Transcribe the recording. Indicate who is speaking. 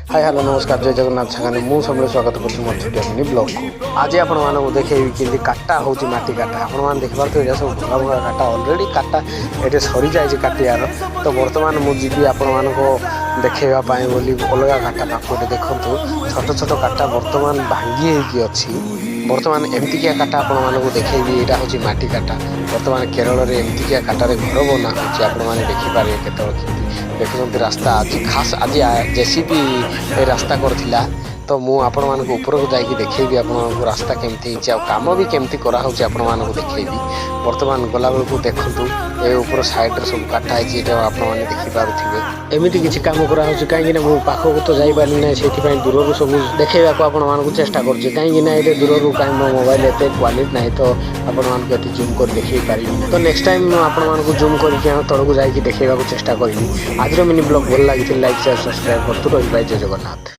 Speaker 1: Hi hello नमस्कार जय जगन्नाथ छाने मुझे सब स्वागत करुँ मोर छोटिया मिनी ब्लॉग को। आज आपको देखेबी कि काटा हूँ माटी काटा आप देखिए ये सब भंगा भंगा काटा अलरेडी काटा ये सरी जाए काटियार। तो बर्तमान मुझे आपण को देखापी बोली अलग काटा पाखटे देखूँ छोट छोट काटा बर्तमान भांगी होगी अच्छी। बर्तमान एमतिकिया काटा आपको देखेबी यहाँ हूँ माटी काटा। बर्तमान केरल में एमतिकिया काटार घर बना हो देखिपारे केत देखुं रास्ता आज खास आज जेसीबी रास्ता करथिला। तो मु आपण मानक ऊपर को जाइए देखेबी आपको रास्ता केमती काम भी केमती करा होची आपण मानक देखेबी। वर्तमान गला बेलू देखु ए ऊपर साइड सब काटा है आपण मैंने देखिपारे एमती किसी काम करा होची कहीं मु पाखक तो जाई पारि ना से दूर सब देखेबा को आपण मानक चेष्टा करछि कहीं ये दूर कहीं मो मोबाइल एते क्वालिटी नहीं तो आपण मानक एते जूम कर देखि पारि। तो नेक्स्ट टाइम आपण मानक जूम करके तळको जाइए देखा चेष्टा करी। आज मिनी ब्लॉग भल लगी लाइक शेयर सब्सक्राइब करतु रही जय जगन्नाथ।